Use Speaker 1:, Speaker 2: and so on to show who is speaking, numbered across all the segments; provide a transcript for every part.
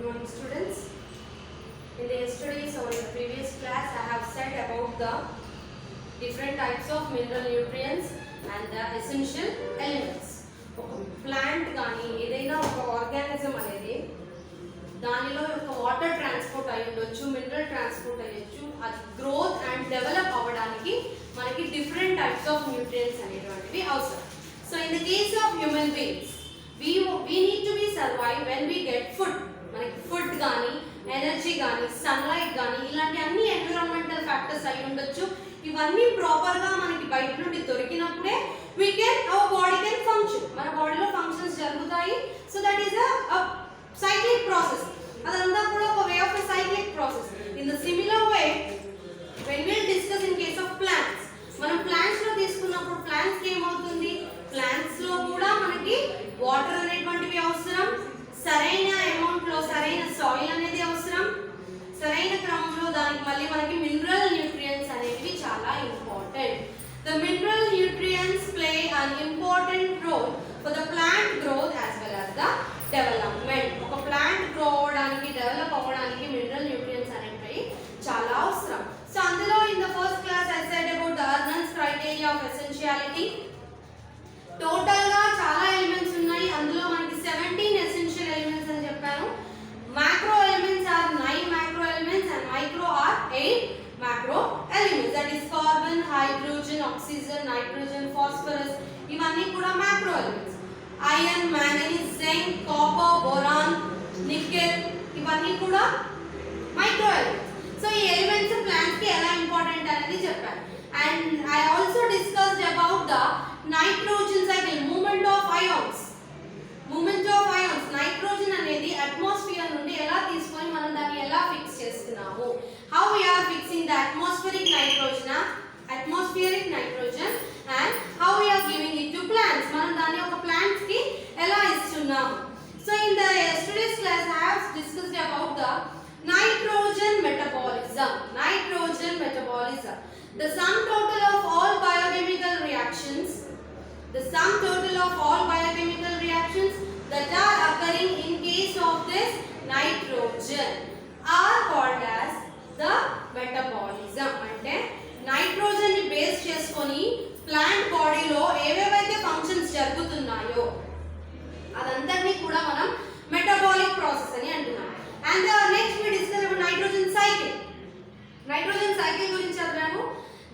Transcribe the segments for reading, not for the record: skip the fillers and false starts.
Speaker 1: Good morning, students. In the yesterday's or in the previous class, I have said about the different types of mineral nutrients and the essential elements. Plant gaani edaina oka organism anedi danilo oka water transport ayundochu, mineral transport ayyochu, adi growth and develop avvadaniki manaki different types of nutrients అనేటువంటివి అవసరం. So in the case of human beings, we need to be survive when we get food. మనకి food కానీ energy కానీ sunlight కానీ ఇలాంటి అన్ని environmental factors అయి ఉండొచ్చు. ఇవన్నీ ప్రాపర్గా మనకి బయట నుండి దొరికినప్పుడే అవర్ బాడీ కెన్ ఫంక్షన్, మన బాడీలో ఫంక్షన్స్ జరుగుతాయి. So that is a cyclic process. అదంతా కూడా ఒక way of a cyclic process. In the similar way when will discuss in case of plants, మనం ప్లాంట్స్ లో తీసుకున్నప్పుడు ప్లాంట్స్ కి ఏమవుతుంది, ప్లాంట్స్ లో కూడా మనకి వాటర్ అనేటువంటివి అవసరం, సరైన అమౌంట్ లో సరైన సాయిల్ అనేది అవసరం, సరైన క్రమంలో దానికి మళ్ళీ మనకి మినరల్ న్యూట్రియంట్స్ అనేవి చాలా important. The mineral nutrients play an important role for the plant growth as well as the development. ఒక ప్లాంట్ గ్రో అవ్వడానికి, డెవలప్ అవ్వడానికి మినరల్ న్యూట్రియంట్స్ అనేవి చాలా అవసరం. సో అందులో in the first class I said about the Arnon's criteria of essentiality. Total గా చాలా elements ఉన్నాయి. అందులో మనకి 17 ఎసెన్షియల్ ఎలిమెంట్స్ అని చెప్పాను. Macro elements are 9 macro elements and micro are 8 macro elements. That is carbon, hydrogen, oxygen, nitrogen, phosphorus, ఇవన్నీ కూడా macro elements. Iron, manganese, zinc, copper, boron, nickel, ఇవన్నీ కూడా మైక్రో ఎలిమెంట్స్. సో ఈ ఎలిమెంట్స్ ప్లాంట్స్ కి ఎలా important అనేది చెప్పాను. And I also discussed about the nitrogen cycle, movement of ions. Movement of ions, nitrogen అనేది అట్మాస్ఫియర్ నుండి ఎలా తీసుకొని మనం దాన్ని ఎలా ఫిక్స్ చేస్తున్నాము, how we are fixing the atmospheric nitrogen and how we are giving it to plants, మనం దాన్ని ఒక ప్లాంట్స్ కి ఎలా ఇస్తున్నాము. So in the yesterday's class I have discussed about the nitrogen metabolism. The sum total of all biochemical reactions that are occurring in case of this nitrogen are called as the metabolism. అంటే nitrogen ని base చేసుకొని plant బాడీలో ఏవేవైతే functions జరుగుతున్నాయో అదంతటినీ కూడా మనం metabolic process అని అంటున్నాం. And next we discuss about nitrogen cycle. Nitrogen cycle గురించి చదివాము.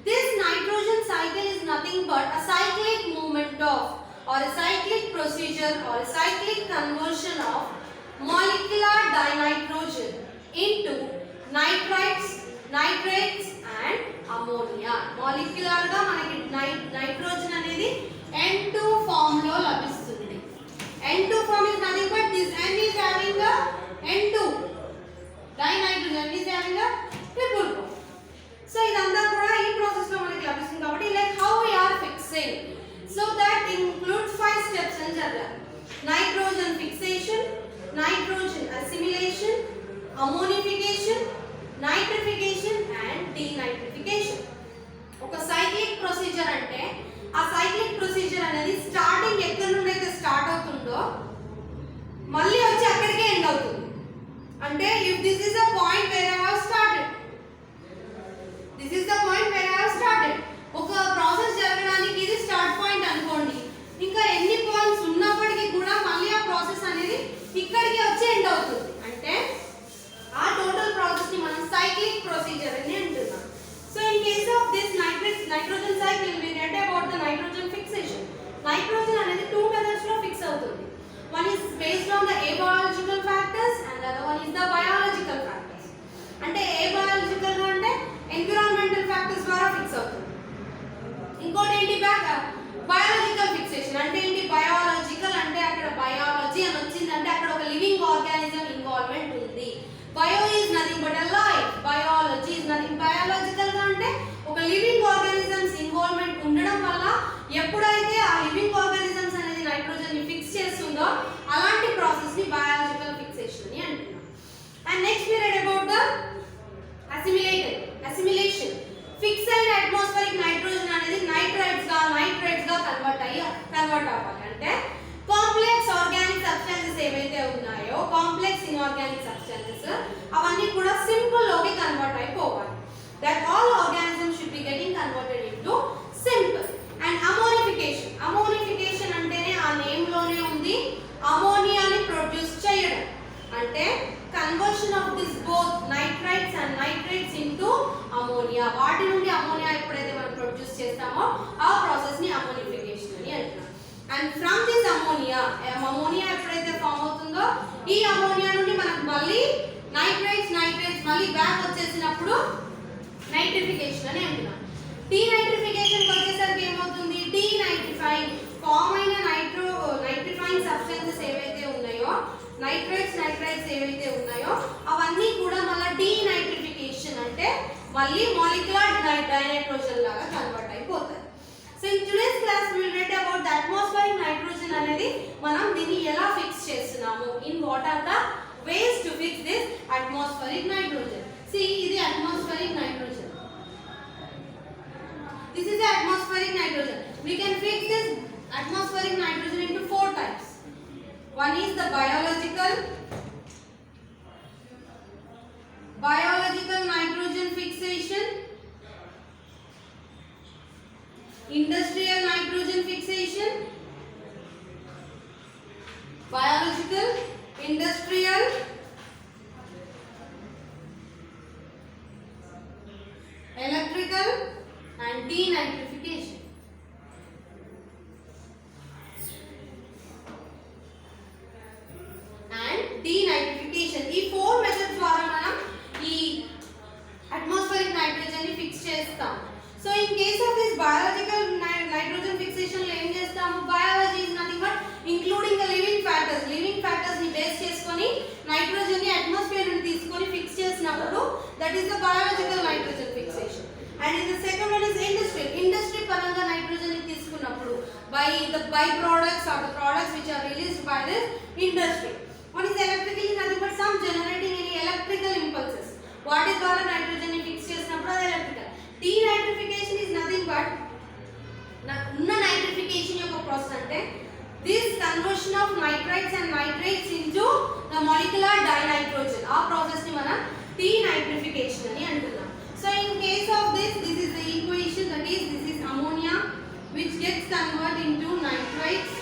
Speaker 1: This nitrogen cycle is nothing but a cyclic movement of or a cyclic procedure or a cyclic conversion of molecular dinitrogen into nitrates and ammonia. Molecular గా మనకి nitrogen అనేది N2 form లో లభిస్తుంది. N2 form is nothing but this N is having a N2, dinitrogen is having a triple bond. So ఇదంతా కూడా ఈ process లో మనకి లభిస్తుంది కాబట్టి like how we are fixing. So that includes 5 steps అని చదివాము. Nitrogen fixation, nitrogen assimilation, ammonification, nitrification and denitrification. ఒక సైక్లిక్ ప్రొసీజర్ అంటే ఆ సైక్లిక్ ప్రొసీజర్ అనేది స్టార్టింగ్ ఎక్కడి నుండి అయితే స్టార్ట్ అవుతుందో మళ్ళీ వచ్చి అక్కడికే ఎండ్ అవుతుంది. అంటే if this is a point where I have started, this is the point where I have started. ఒక ప్రాసెస్ జరగడానికి ఇది స్టార్ట్ పాయింట్ అనుకోండి. ఇంకా ఎన్ని పాయింట్స్ ఉన్నప్పటికీ కూడా మళ్ళీ ఆ ప్రాసెస్ అనేది ఇక్కడికి వచ్చి ఎండ్ అవుతుంది. అంటే ఆ టోటల్ ప్రాసెస్ ని మనం సైక్లిక్ ప్రొసీజర్ అని అంటున్నాం. So in case of this nitrogen cycle we read about the nitrogen fixation. Nitrogen అనేది 2 మెథడ్స్ లో ఫిక్స్ అవుతుంది. One is based on the abiogecal factors and the other one is the biological factors. అంటే abiogecal గా అంటే environmental factors ద్వారా fix అవుతుంది. ఇంకోటి ఏంటి బయాలజికల్ ఫిక్సేషన్ అంటే ఏంటి, బయాలజికల్ అంటే అక్కడ బయాలజీ అని వచ్చిందంటే అక్కడ ఒక లివింగ్ ఆర్గానిజం ఇన్వాల్వ్మెంట్ ఉంది. Bio is nothing but a life, biology is nothing. Biological గా అంటే ఒక లివింగ్ ఆర్గానిజమ్స్ ఇన్వాల్వ్మెంట్ ఉండడం వల్ల ఎప్పుడైతే ఆ లివింగ్ ఆర్గానిజమ్స్ అనేది నైట్రోజన్ ని ఫిక్స్ చేస్తుందో అలాంటి ప్రాసెస్ ని బయాలజికల్ ఫిక్సేషన్ అని అంటున్నాం. And next we read about the assimilation. Fix అయిన అట్మాస్ఫియరిక్ నైట్రోజన్ అనేది నైట్రైట్స్ గా కన్వర్ట్ అవ్వాలి. అంటే కాంప్లెక్స్ ఆర్గానిక్ సబ్స్టెన్సెస్ ఏవైతే ఉన్నాయో, కాంప్లెక్స్ ఇన్ఆర్గానిక్ సబ్స్టెన్సెస్ అవన్నీ కూడా సింపుల్ లోకి కన్వర్ట్ అయిపోవాలి. That all organisms should be getting converted into simple. And ammonification, ammonification అంటేనే ఆ నేమ్ లోనే ఉంది, అమోనియాని ప్రొడ్యూస్ చేయడం. అంటే conversion of this both nitrites and nitrates into ammonia. వాటి నుండి అమోనియా ఎప్పుడైతే మనం ప్రొడ్యూస్ చేస్తామో ఆ ప్రాసెస్ ని అమోనిఫికేషన్ అని అంటున్నాం. And from this ammonia, ammonia ఎప్పుడైతే ఫామ్ అవుతుందో ఈ అమోనియా నుండి మనకు మళ్ళీ నైట్రేట్స్ మళ్ళీ బ్యాక్ వచ్చేసినప్పుడు నైట్రిఫికేషన్ అని అంటున్నాం. డీనైట్రిఫికేషన్ వచ్చేసరికి ఏమవుతుంది, డీనైట్రిఫైంగ్ ఫామ్ అయిన నైట్రిఫైంగ్ సబ్స్టెన్సెస్ ఏవైతే ఉన్నాయో, నైట్రైట్స్ ఏవైతే ఉన్నాయో అవన్నీ కూడా మళ్ళీ డీనైట్రిఫికేషన్ అంటే మళ్ళీ మాలిక్యులర్ డైనైట్రోజన్ లాగా కన్వర్ట్ అయిపోతాయి. So in today's class we will read about the atmospheric nitrogen అనేది మనం దీన్ని ఎలా ఫిక్స్ చేస్తున్నాము, in what are the ways to fix this atmospheric nitrogen. See, ఇది atmospheric nitrogen. This is the atmospheric nitrogen. We can fix this atmospheric nitrogen into 4 types. One is the biological nitrogen fixation, industrial nitrogen fixation, biological, industrial, electrical and denitrification. And denitrification, ఈ 4 methods ద్వారా మనం ఈ atmospheric nitrogen ని fix చేస్తాం. So in case of this biological nitrogen fixation లో ఏం చేస్తాము, biology is nothing but including the living factors ని బేస్ చేసుకొని నైట్రోజన్ ని అట్మాస్ఫియర్ నుండి తీసుకొని ఫిక్స్ చేసినప్పుడు that is the biological nitrogen fixation. And in the second one is industry పరంగా నైట్రోజన్ ని తీసుకున్నప్పుడు by the byproducts are the products which are released by this industry. One is electrical, is nothing but some generating any electrical impulses. వాటి ద్వారా nitrogen ని fix చేసినప్పుడు అది electrical. Denitrification is nothing but ఉన్న nitrification యొక్క process అంటే this conversion of nitrites and nitrates into the molecular dinitrogen. ఆ process ని మనం denitrification అని అంటున్నాం. So in case of this is the equation, that is this is ammonia which gets converted into nitrates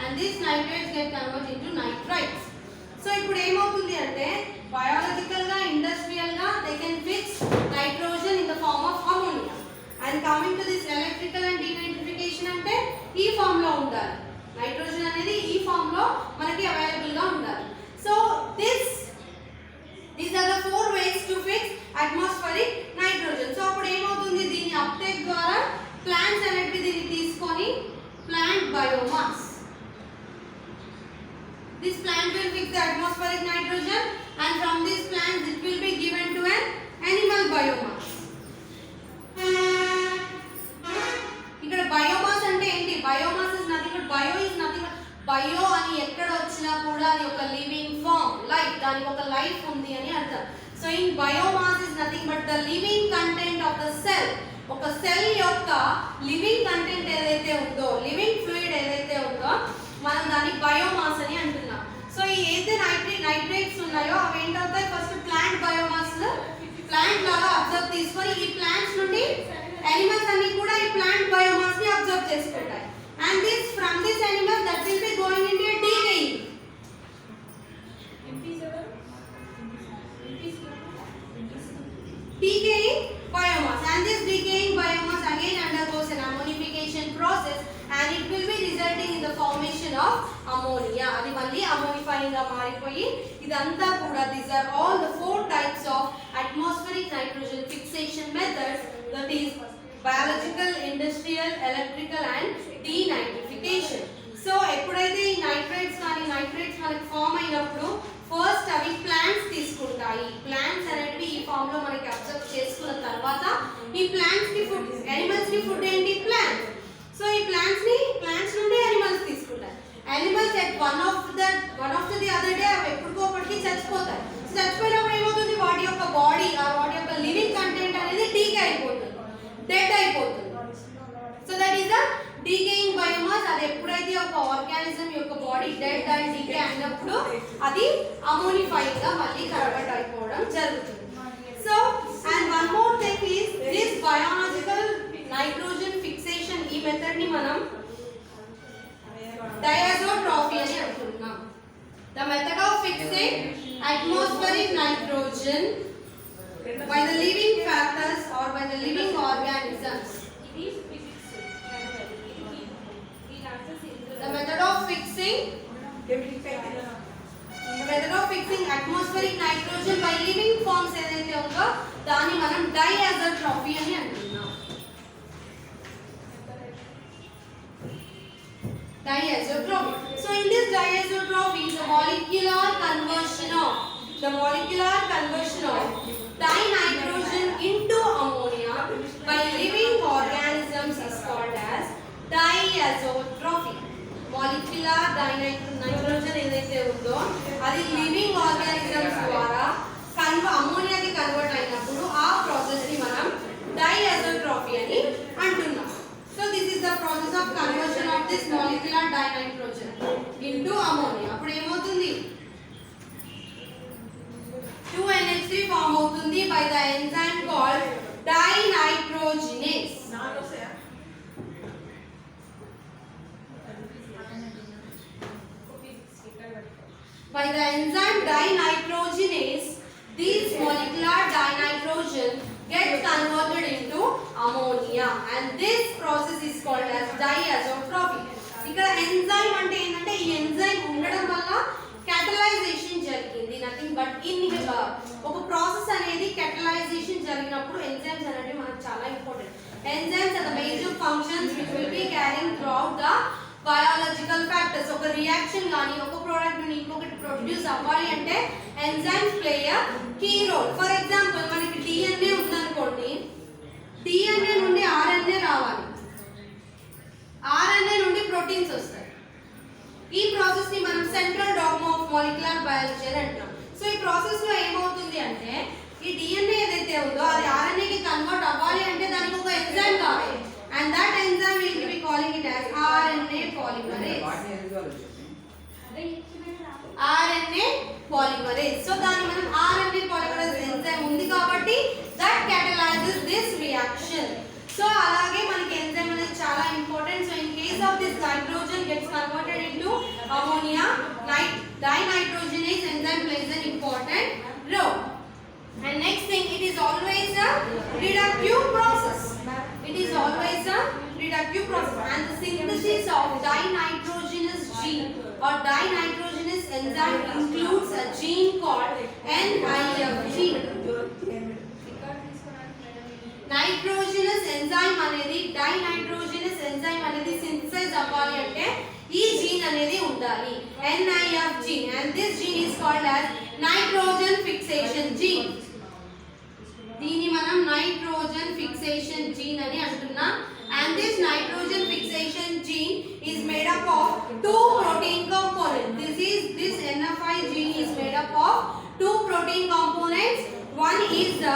Speaker 1: and this nitrates get converted into nitrites. So ఇప్పుడు ఏమవుతుంది అంటే biological గా industrial గా they can fix nitrogen in the form of ammonia. And coming to this electrical and denitrification అంటే ఈ form లో ఉండాలి, nitrogen అనేది ఈ ఫామ్ లో మనకి అవైలబుల్ గా ఉండాలి. So these are the 4 ways to fix atmospheric nitrogen. So అప్పుడు ఏమవుతుంది, దీని అప్టేక్ ద్వారా ప్లాంట్స్ అనేవి దీన్ని తీసుకొని plant biomass. This plant will fix the atmospheric nitrogen and from this plant it will be given to an animal biomass. ఇక్కడ biomass అంటే ఏంటి, biomass is nothing but bio అని ఎక్కడ వచ్చినా కూడా అది ఒక లివింగ్ ఫామ్, లైఫ్, దానికి ఒక లైఫ్ ఉంది అని అర్థం. So in biomass is nothing but the living content of the cell. ఒక సెల్ యొక్క లివింగ్ కంటెంట్ ఏదైతే ఉందో, లివింగ్ ఫ్లూయిడ్ ఏదైతే ఉందో మనం దాన్ని బయోమాస్ అని అంటున్నాం. సో ఈ ఏదైతే నైట్రేట్స్ ఉన్నాయో అవి ఏంటవుతాయి, ఫస్ట్ ప్లాంట్ బయోమాస్, ప్లాంట్ లాగా అబ్జర్వ్ తీసుకొని ఈ ప్లాంట్స్ నుండి యానిమల్స్ అన్ని కూడా ఈ ప్లాంట్ బయోమాస్ ని అబ్జర్వ్ చేసుకుంటాయి. And this from this animal that will be going into a decaying biomass, and this decaying biomass again undergoes an ammonification process and it will be resulting in the formation of ammonia. అది మళ్ళీ అమోనిఫైయింగ్ గా మారిపోయి ఇదంతా కూడా these are all the 4 types of atmospheric nitrogen fixation methods, that is biological, industrial, electrical and denitrification. So ఎప్పుడైతే ఈ nitrates మనకి form అయినప్పుడు ఫస్ట్ అవి ప్లాంట్స్ తీసుకుంటాయి. ప్లాంట్స్ అనేవి ఈ ఫామ్ లో మనకి అబ్జర్వ్ చేసుకున్న తర్వాత ఈ ప్లాంట్స్ కి ఫుడ్, యానిమల్స్ కి ఫుడ్ ఏంటి, ప్లాంట్స్. సో ఈ ప్లాంట్స్ నుండి యానిమల్స్ తీసుకుంటాయి. Animals at one of the other day అవి ఎప్పటికోపటికి చచ్చిపోతాయి. చచ్చిపోయినప్పుడు ఏమవుతుంది, వాటి యొక్క బాడీ వాటి యొక్క లివింగ్ కంటెంట్ అనేది డీకే అయిపోతుంది, డెడ్ అయిపోతుంది. So that is the decaying biomass అది ఎప్పుడైతే ఒక ఆర్గానిజం యొక్క బాడీ డెడ్ అండ్ డీకే అయినప్పుడు అది అమోనిఫైయింగ్ గా మళ్ళీ కన్వర్ట్ అయిపోవడం జరుగుతుంది. So and one more thing is this biological nitrogen fixation, ఈ మెథడ్ ని మనం డయాజోట్రోఫీ అని అంటున్నాం. The method of fixing atmospheric nitrogen by the living factors or by the living organisms. The method of fixing atmospheric nitrogen by living forms ఏదైతే ఉందో దాన్ని మనం డయాజోట్రోఫీ అని అంటున్నాం. Diazotrophy. So in this diazotrophy, the molecular conversion of dinitrogen into ammonia by living organisms is called as diazotrophy. Molecular dinitrogen ఏదైతే ఉందో అది living organisms ద్వారా అమ్మోనియాకి కన్వర్ట్ అయినప్పుడు ఆ ప్రాసెస్ ని మనం diazotrophy అని అంటున్నాం. So this is the process of conversion of this molecular dinitrogen into ammonia. అప్పుడు ఏమవుతుంది? 2NH3 ఫామ్ అవుతుంది by the enzyme called dinitrogenase. By the enzyme dinitrogenase, this molecular dinitrogen gets converted into ammonia and this process is called as diazotrophy. ఇక్కడ enzyme అంటే ఏంటంటే ఈ enzyme ఉండడం వల్ల catalyzation జరిగింది, నథింగ్ బట్ ఇన్ ఒక process అనేది catalyzation జరిగినప్పుడు ఎంజైమ్స్ అనేవి మనకు చాలా important. Enzymes are the major functions which will be carrying throughout the biological factors. ఒక రియాక్షన్ గాని ఒక ప్రోడక్ట్ ని ఇంకొకటి ప్రొడ్యూస్ అవ్వాలి అంటే enzymes play a key role. For example మనకి DNA ఉందనుకోండి, DNA నుండి RNA రావాలి, RNA నుండి ప్రోటీన్స్ వస్తాయి. ఈ ప్రాసెస్ ని మనం central dogma of molecular biology అని అంటాం. సో ఈ ప్రాసెస్ లో ఏమవుతుంది అంటే ఈ DNA ఏదైతే ఉందో అది RNA కి కన్వర్ట్ అవ్వాలి అంటే దానికి ఒక ఎంజైమ్ కావాలి. And that enzyme we will be calling it as RNA polymerase. RNA polymerase. So దాని మనం RNA polymerase enzyme ఉంది కాబట్టి that catalyzes this reaction. So అలాగే మనకి ఎంజైమ్ అనేది చాలా important. So in case of this nitrogen gets converted into ammonia, dinitrogenase enzyme plays an important role. And next thing, it is always a reductive process. It is always a reductive process and the synthesis of dinitrogenous gene or dinitrogenous enzyme includes a gene called NIF gene. Nitrogenous enzyme అనేది dinitrogenous enzyme అనేది synthesize అవ్వాలి అంటే ఈ gene అనేది ఉండాలి, NIF gene, and this gene is called as nitrogen fixation gene. దీన్ని మనం nitrogen fixation gene అని అంటున్నాం. And this nitrogen fixation gene is made up of two protein components. This NFI gene is made up of two protein components. One is the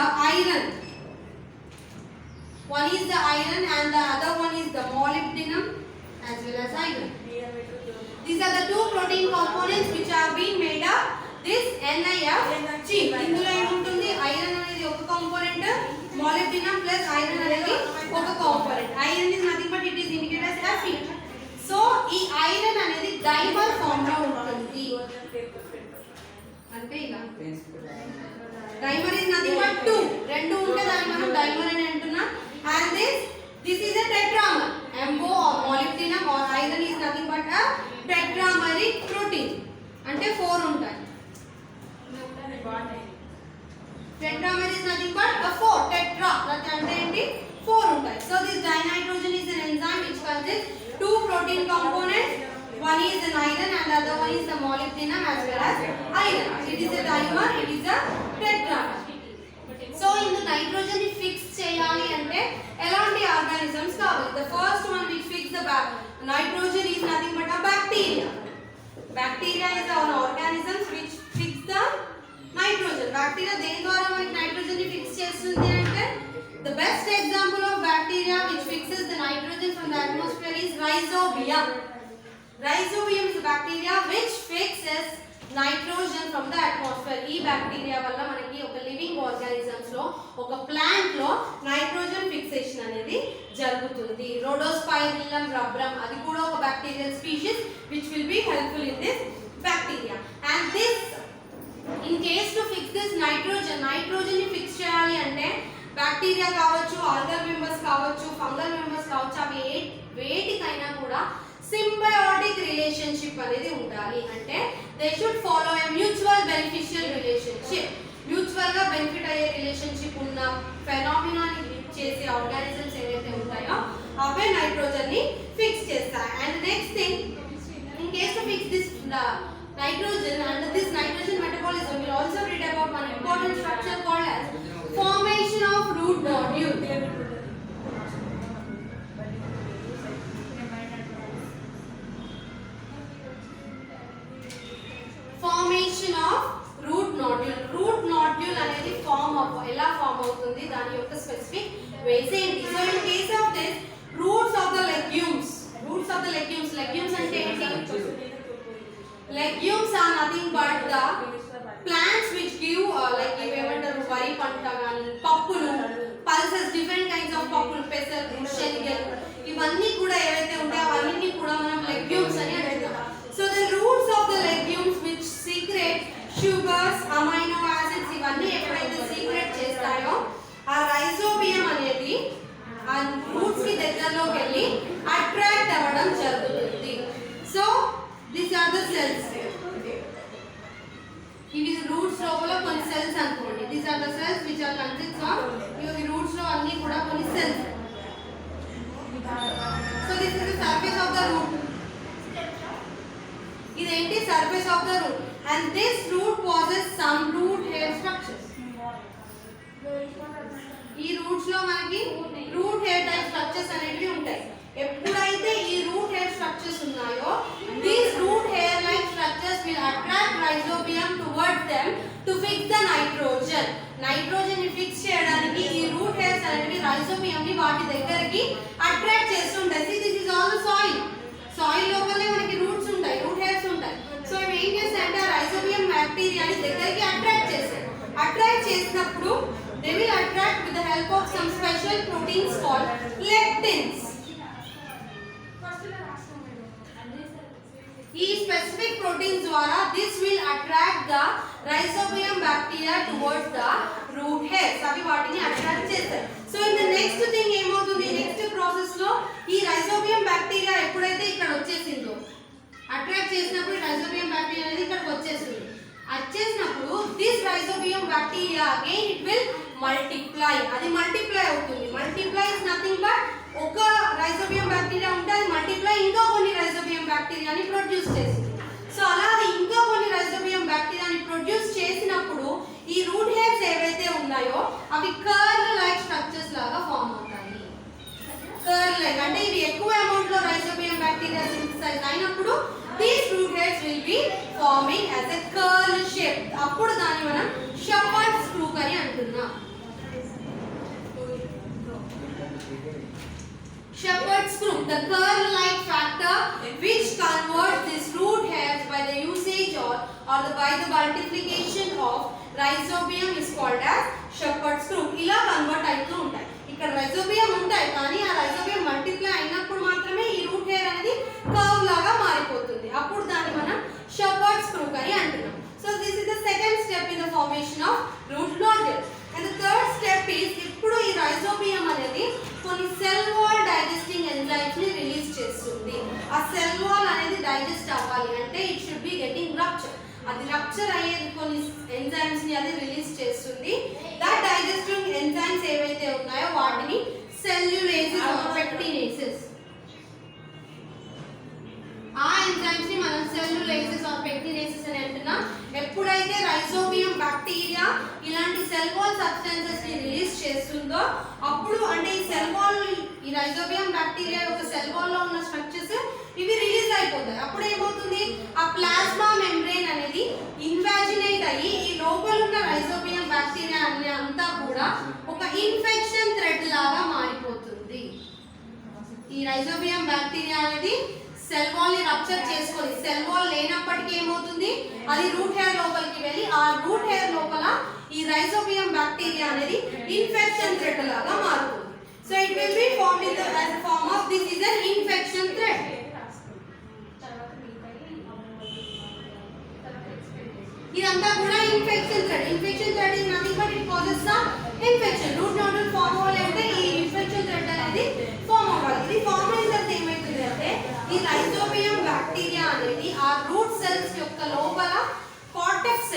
Speaker 1: iron and the other one is the molybdenum as well as iron. These are the two protein components which have been made up this NIF gene. ఇందులో ఏముంటుంది? Iron అనేది ఒక component, molybdenum plus iron అనేది ఒక component. Iron is nothing but it is indicated as Fe. So ఈ iron అనేది dimer form లో ఉంటుంది. అంటే ఇలా dimer is nothing but two, రెండు ఉంటే దాన్ని మనం డైమర్ అని అంటున్నాం. And this is a tetramer. MO or molybdenum or iron is nothing but a tetrameric protein. అంటే 4 ఉంటాయి. Tetramer is nothing but a 4 tetra. అంటే ఏంటి? 4 ఉంటాయి. So this dinitrogen is an enzyme which consists two protein components. One is an iron and the other one is the molybdenum as well as iron. It is a dimer, it is a tetramer. So in the nitrogen ని fix చేయాలి అంటే ఎలాంటి organisms కావాలి? The first one which fix the nitrogen is nothing but a bacteria. Bacteria is an organism which fix the nitrogen. Bacteria దేని ద్వారా మనకి nitrogen ని fix చేస్తుంది అంటే the best example of bacteria which fixes the nitrogen from the atmosphere is rhizobium. Rhizobium is a bacteria which fixes nitrogen from the atmosphere. ఈ bacteria వల్ల మనకి ఒక లివింగ్ ఆర్గానిజమ్స్ లో ఒక ప్లాంట్ లో నైట్రోజన్ ఫిక్సేషన్ అనేది జరుగుతుంది. Rhodospirillum rubrum అది కూడా ఒక bacterial species which will be helpful in this bacteria. And this in case to fix this nitrogen ని ఫిక్స్ చేయాలి అంటే బ్యాక్టీరియా కావచ్చు, ఆర్గల్ మెంబర్స్ కావచ్చు, ఫంగల్ మెంబర్స్ కావచ్చు, అవి వేటికైనా కూడా సింబయోటిక్ రిలేషన్షిప్ అనేది ఉండాలి. అంటే they should follow A mutual beneficial relationship. Mutual గా బెనిఫిట్ అయ్యే రిలేషన్షిప్ ఉన్న ఫెనామినాని చేసే ఆర్గానిజమ్స్ ఏవైతే ఉంటాయో అవే నైట్రోజన్ ని ఫిక్స్ చేస్తాయి. And next thing, in case to fix this nitrogen, under this nitrogen metabolism we'll also read about one important structure called as formation of root nodule. Formation of root nodule. Root nodule అనేది form ఎలా form అవుతుంది, దాని యొక్క specific వేస్ ఏంటి? So in case of this roots of the legumes అంటే ఏంటి? Legumes are nothing but the plants which give like ఏమంటారు వరి పంట గాని పప్పులు, pulses, different kinds of పప్పులు, పెసలు, శనగలు, ఇవన్నీ కూడా ఏవైతే ఉంటాయో అవన్నీ కూడా మనం legumes అని అంటాం. So the roots of the legumes which secrete sugars, amino acids ఇవన్నీ ఎప్పుడైతే సీక్రెట్ చేస్తాయో ఆ రైజోబియం అనేది ఆ రూట్స్ కి దగ్గరలోకి వెళ్ళి అట్రాక్ట్ అవ్వడం జరుగుతుంది. So these are the cells. ఇవి రూట్స్ లోపల కొన్ని సెల్స్ అనుకోండి. these are the cells which are consists of ఈ రూట్స్ లో అన్ని కూడా కొన్ని cells. so this is the surface of the root. ఇదేంటి? surface of the root, and this root possess some root hair structures. ఈ roots లో మనకి root hair type structures అనేవి ఉంటాయి. ఎప్పుడైతే ఈ రూట్ హెయిర్ స్ట్రక్చర్స్ ఉన్నాయో these root hair like structures will attract rhizobium towards them to fix the nitrogen. Nitrogen ని fix చేయడానికి ఈ రూట్ హెయిర్స్ అనేవి రైజోబియం ని వాటి దగ్గరికి అట్రాక్ట్ చేస్తుంటాయి. This is all soil. Soil లోపలే మనకి రూట్స్ ఉంటాయి, రూట్ హెయిర్స్ ఉంటాయి. సో ఇవి ఏం చేస్తాయంటే ఆ రైజోబియం బ్యాక్టీరియాని దగ్గరికి అట్రాక్ట్ చేస్తాయి. అట్రాక్ట్ చేసినప్పుడు they will attract with the help of some special proteins called lectins. ఈ స్పెసిఫిక్ ప్రోటీన్స్ ద్వారా this will attract the rhizobium bacteria towards the root hairs. అవి వాటిని అట్రాక్ట్ చేస్తాయి. So in the next thing ఏమవుతుంది, next process లో ఈ rhizobium bacteria ఎప్పుడైతే ఇక్కడ వచ్చేసిందో అట్రాక్ట్ చేసినప్పుడు రైజోబియం బ్యాక్టీరియా అనేది ఇక్కడికి వచ్చేస్తుంది. వచ్చేసినప్పుడు this rhizobium bacteria again it will multiply. అది మల్టిప్లై అవుతుంది. మల్టిప్లై ఇస్ నథింగ్ బట్ ఒక రైజోబియం బ్యాక్టీరియా ఉంటే అది మల్టిప్లై ఇంకా కొన్ని రైజోబియం బ్యాక్టీరియాని ప్రొడ్యూస్ చేస్తుంది. సో అలా అది ఇంకా కొన్ని రైజోబియం బ్యాక్టీరియాని ప్రొడ్యూస్ చేసినప్పుడు ఈ రూట్ హెయిర్స్ ఏవైతే ఉన్నాయో అవి కర్ల్ లైక్ స్ట్రక్చర్స్ లాగా ఫామ్ అవుతాయి. కర్ల్ లైక్ అంటే ఇవి ఎక్కువ అమౌంట్ లో రైజోబియం బ్యాక్టీరియా సింథసైజ్ అయినప్పుడు these root hairs will be forming as a curl shape. అప్పుడు దాన్ని మనం షెపర్డ్స్ క్రూక్ అని అంటున్నాం. Shepherd's crook, the curl-like factor which converts these root hairs by the usage or by the multiplication of rhizobium is called as shepherd's crook. ఇలా convert అవుతూ ఉంటాయి. ఇక్కడ rhizobium ఉంటాయి కానీ ఆ రైజోబియం మల్టిప్లై అయినప్పుడు మాత్రమే ఈ రూట్ హెయిర్ అనేది కర్వ్ లాగా మారిపోతుంది. అప్పుడు దాన్ని మనం షెపర్డ్స్ క్రూక్ అని అంటున్నాం. So this is the second step in the formation of root nodule. And the third step is ఇప్పుడు ఈ రైజోబియం అనేది కొన్ని సెల్ వాల్ డైజెస్టింగ్ ఎంజైమ్స్ ని రిలీజ్ చేస్తుంది. ఆ సెల్ వాల్ అనేది డైజెస్ట్ అవ్వాలి అంటే it should be getting rupture. అది రప్చర్ అయ్యేది కొన్ని ఎంజైమ్స్ ని అది రిలీజ్ చేస్తుంది. దట్ డైజెస్టింగ్ ఎంజైమ్స్ ఏవైతే ఉన్నాయో వాటిని సెల్యులేసెస్ ఆర్ పెక్టినేసెస్. ఆ ఎంజైమ్స్ ని మనం సెల్యులేసెస్ ఆర్ పెక్టినేసెస్ అని అంటున్నాం. ఎప్పుడైతే రైజోబియం బ్యాక్టీరియా ఇలాంటి సెల్ వాల్ సబ్స్టెన్సెస్ ని రిలీజ్ చేస్తుందో అప్పుడు అంటే ఈ సెల్ వాల్ ఈ రైజోబియం బ్యాక్టీరియా యొక్క సెల్ వాల్ లో ఉన్న స్ట్రక్చర్స్ ఇవి రిలీజ్ అయిపోతాయి. అప్పుడు ఏమవుతుంది, ఆ ప్లాస్మా మెంబ్రేన్ అనేది ఇన్వాజినేట్ అయ్యి ఈ లోపల ఉన్న రైజోబియం బ్యాక్టీరియా అంతా కూడా ఒక ఇన్ఫెక్షన్ థ్రెడ్ లాగా మారిపోతుంది. ఈ రైజోబియం బ్యాక్టీరియా అనేది సెల్ వాల్ ని రప్చర్ చేసుకొని, సెల్ వాల్ లేనప్పటికీ ఏమవుతుంది, అది రూట్ హెయిర్ లోపలికి వెళ్ళి ఆ రూట్ హెయిర్ లోపల ఈ రైజోబియం బ్యాక్టీరియా అనేది ఇన్ఫెక్షన్ థ్రెడ్ లాగా మారుతుంది. So it will be formed in the form of this is an infection thread. ఇదంతా కూడా infection thread. Infection thread is nothing but it causes some infection. Root nodal form అవ్వాలంటే ఈ infection thread అనేది form అవ్వాలి. ఇది form అయిన తర్వాత ఏమవుతుంది అంటే ఈ రైజోబియం బ్యాక్టీరియా అనేది ఆ రూట్ సెల్స్ యొక్క లోపల కార్టెక్స్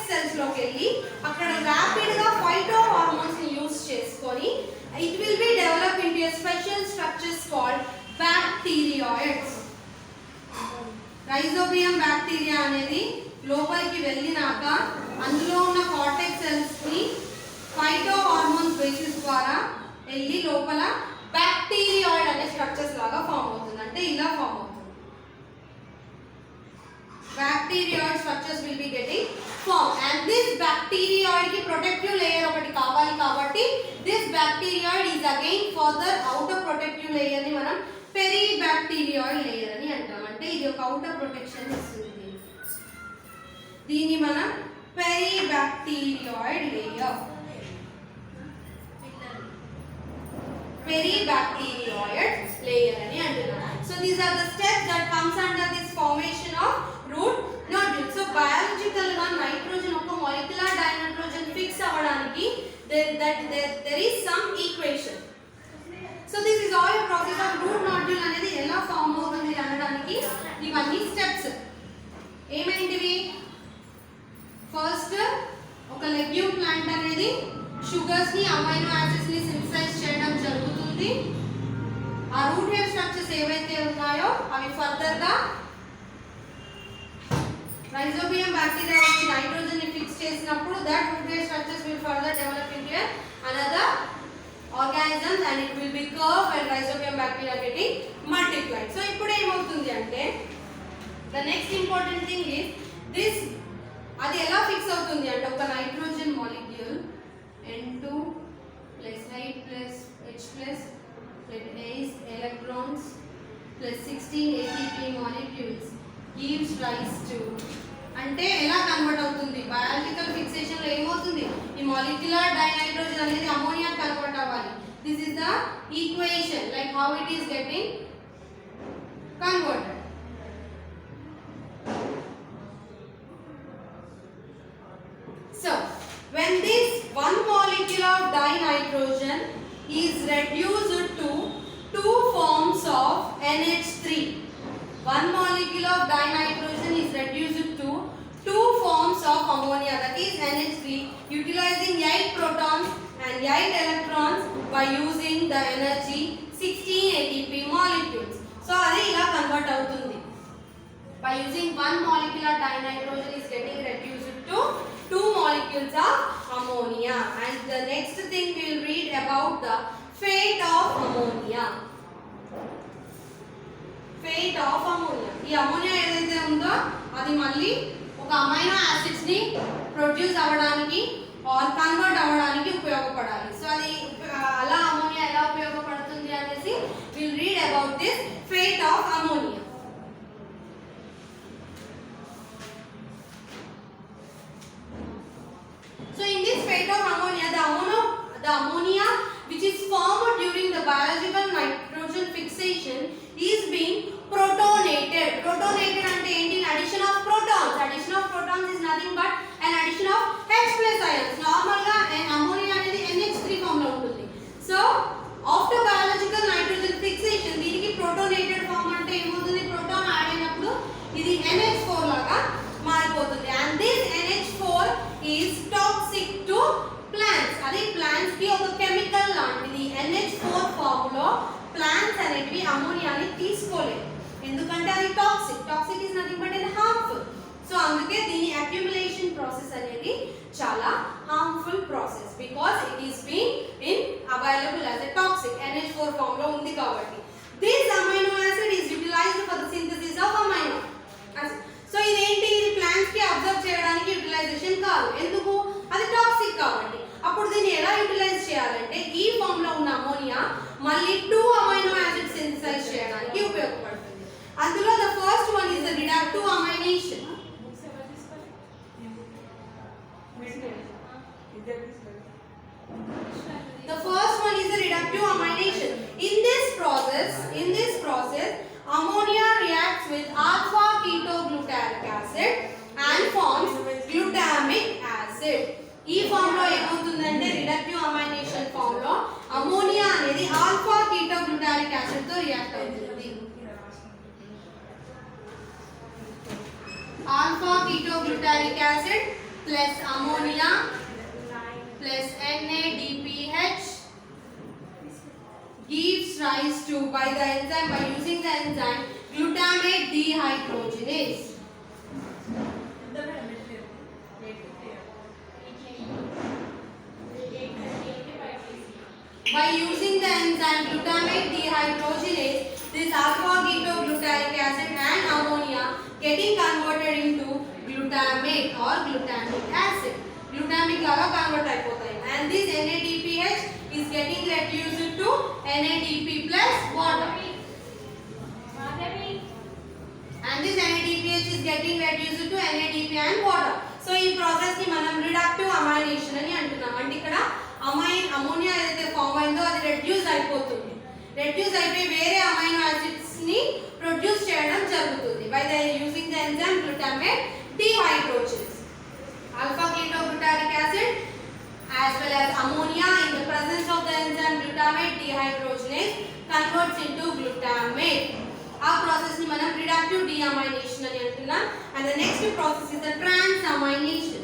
Speaker 1: సెల్స్ లోకి వెళ్ళి అక్కడ ర్యాపిడ్ గా ఫైటో హార్మోన్స్ ని యూస్ చేసుకొని it will be develop into a special structures called bacteroids. Rhizobium bacteria అనేది లోపలికి వెళ్ళినాక అందులో ఉన్న కార్టెక్స్ సెల్స్ ని ఫైటో హార్మోన్స్ బేసిస్ ద్వారా వెళ్ళి లోపల బ్యాక్టీరియాయిడ్ అనే స్ట్రక్చర్స్ లాగా ఫామ్ అవుతుంది. అంటే ఇలా ఫామ్ అవుతుంది. Bacteroid structures will be getting form and this bacteroid కి ప్రొటెక్టివ్ లేయర్ ఒకటి కావాలి కాబట్టి this bacteroid is again further outer protective layer ని మనం పెరి బ్యాక్టీరియాయిడ్ లేయర్ అని అంటాం. అంటే ఇది ఒక అవుటర్ ప్రొటెక్షన్ ఇస్తుంది. దీన్ని మనం పెరి బ్యాక్టీరియాయిడ్ లేయర్ అని అంటున్నాం. So these are the steps that comes under this formation of root nodule. So biological గా నైట్రోజన్ ఒక molecular dinitrogen fix అవ్వడానికి there is some equation. So this is all a process of root nodule అనేది ఎలా form అవుతుంది అనడానికి ఇవన్నీ steps. ఏమేంటివి? First ఒక legume plant అనేది షుగర్స్ ని అమైనో యాసిడ్స్ ని సింథసైజ్ చేయడం జరుగుతుంది. ఆ రూట్ హెయిర్ స్ట్రక్చర్స్ ఏవైతే ఉన్నాయో అవి ఫర్దర్ గా రైజోబియం బ్యాక్టీరియా వచ్చి నైట్రోజన్ ని ఫిక్స్ చేసినప్పుడు that root hair structures will further develop into another organisms and it will be curved when rhizobium bacteria getting multiplied. So ఇప్పుడు ఏమవుతుంది అంటే the next important thing is this అది ఎలా fix అవుతుంది అంటే ఒక nitrogen molecule N2 plus H plus H plus with 8 electrons plus 16 ATP molecules gives rise to అంటే ఎలా కన్వర్ట్ అవుతుంది బయాలజికల్ ఫిక్సేషన్ లో ఏమవుతుంది ఈ మాలిక్యులర్ డైనైట్రోజన్ అనేది అమోనియా కన్వర్ట్ అవ్వాలి. This is the equation like how it is getting converted. So when this one molecule of dinitrogen is reduced to two forms of NH3, one molecule of dinitrogen is reduced to two forms of ammonia, that is NH3, utilizing 8 protons and 8 electrons by using the energy 16 ATP molecules. So adi ila convert avutundi by using one molecular dinitrogen is getting reduced to two molecules of ammonia. And the next thing we will read about the fate of ammonia. Fate of ammonia. ఈ ammonia ఏదైతే ఉందో అది మళ్ళీ ఒక amino acids ని produce అవ్వడానికి are convert అవ్వడానికి ఉపయోగపడాలి. సో అది అలా అమోనియా ఎలా ఉపయోగపడుతుంది అనేసి will read about this fate of ammonia. So in this fate of ammonia, the ammonia which is formed during the biological nitrogen fixation is being protonated. Protonated ante enti? Addition of protons. Addition of protons is nothing but an addition of H plus ions. Normal ga ammonia anedi NH3 form lo untundi. So after biological nitrogen fixation దీనికి protonated form అంటే ఏమవుతుంది proton add అయినప్పుడు ఇది NH4 లాగా మారిపోతుంది. And this NH4 is toxic to plants. అది plants కి ఒక కెమికల్ లాంటిది. NH4 ఫామ్ లో plants అనేటివి అమోనియాని తీసుకోలేవు ఎందుకంటే అది toxic. Toxic is nothing but in harmful. So అందుకే దీని అక్యుములేషన్ ప్రాసెస్ అనేది చాలా harmful process because it is being in available as a toxic NH4 form లో ఉంది కాబట్టి. This amino acid is utilized for the synthesis of amino acid. So ఇదేంటి ఇది plants కి అబ్జర్వ్ చేయడానికి యూటిలైజేషన్ కాదు. ఎందుకు? అది టాక్సిక్ కాబట్టి. అప్పుడు దీన్ని ఎలా యూటిలైజ్ చేయాలంటే ఈ ఫామ్ లో ఉన్న అమోనియా మళ్ళీ 2 amino acid and forms glutamic acid. ఈ ఫామ్ లో ఏమవుతుందంటే రిడక్టివ్ అమైనేషన్ ఫామ్ లో అమోనియా అనేది ఆల్ఫా కీటోగ్లూటారిక్ యాసిడ్ తో రియాక్ట్ అవుతుంది. Alpha ketoglutaric acid plus ammonia plus NADPH gives rise to by using the enzyme glutamate dehydrogenase. By using the enzyme glutamate dehydrogenase, this alpha ketoglutaric acid and ammonia getting converted into glutamate or glutamic acid. Glutamic laga convert అయిపోతాయి. And this NADPH is getting reduced to NADP plus water. And this NADPH is getting reduced to NADP and water. So ఈ process ని మనం reductive amination అని అంటున్నాం. అంటే ఇక్కడ ammonia ఏదైతే form అయిందో అది రెడ్యూస్ అయిపోతుంది. రెడ్యూస్ అయిపోయి వేరే అమైనో యాసిడ్స్ ని ప్రొడ్యూస్ చేయడం జరుగుతుంది by using the enzyme glutamate dehydrogenase. Alpha ketoglutaric acid as well as ammonia in the presence of the enzyme glutamate dehydrogenase converts into glutamate. Our process ni manam reductive deamination ani antunnam. And the next process is the transamination.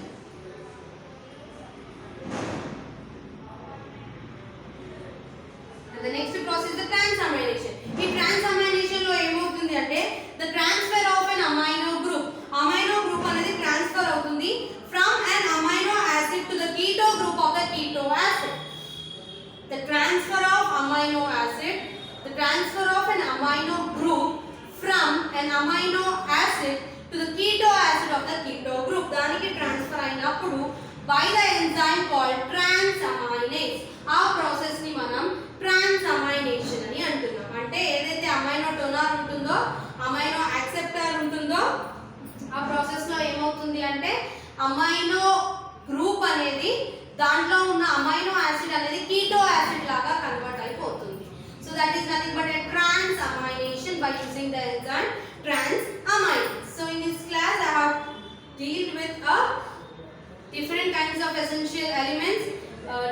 Speaker 1: And the next process is the transamination. Ee transamination lo em avutundi ante the transfer of an amino group anadi transfer avutundi from an amino acid to the keto group of the keto acid. The transfer of an amino group from an amino acid to the keto acid of the keto group daniki transfer ayinappudu by the enzyme called transaminase. Our process ni manam transamination ani antunnam. Ante edaithe amino donor untundo amino acceptor untundo ఆ process లో ఏమవుతుంది అంటే amino group అనేది దాంట్లో ఉన్న amino acid అనేది keto acid లాగా convert అయిపోతుంది. So that is nothing but a transamination by using the enzyme transaminase. So in this class I have dealt with different kinds of essential elements,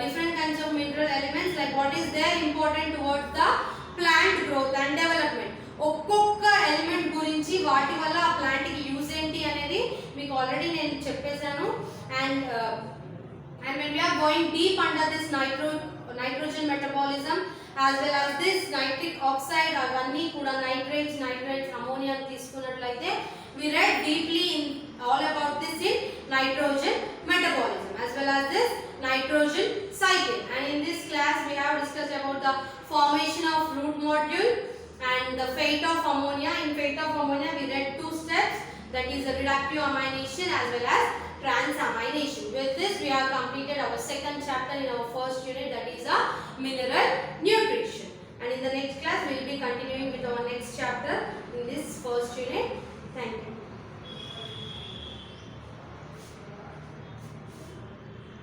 Speaker 1: different kinds of mineral elements, like what is their important towards the plant growth and development. ఒక్కొక్క element గురించి వాటి వల్ల ఆ plant కి use ఏంటి అనేది మీకు already నేను చెప్పేశాను. And when we are going deep under this nitrogen metabolism as well as this nitric oxide అవన్నీ కూడా nitrates ammonia తీసుకున్నట్లయితే we read deeply in all about this in nitrogen metabolism as well as this nitrogen cycle. And in this class we have discussed about the formation of root module and the fate of ammonia. In fate of ammonia we read two steps, that is the reductive amination as well as transamination. With this we have completed our second chapter in our first unit, that is a mineral nutrition. And in the next class we will be continuing with our next chapter in this first unit. Thank you.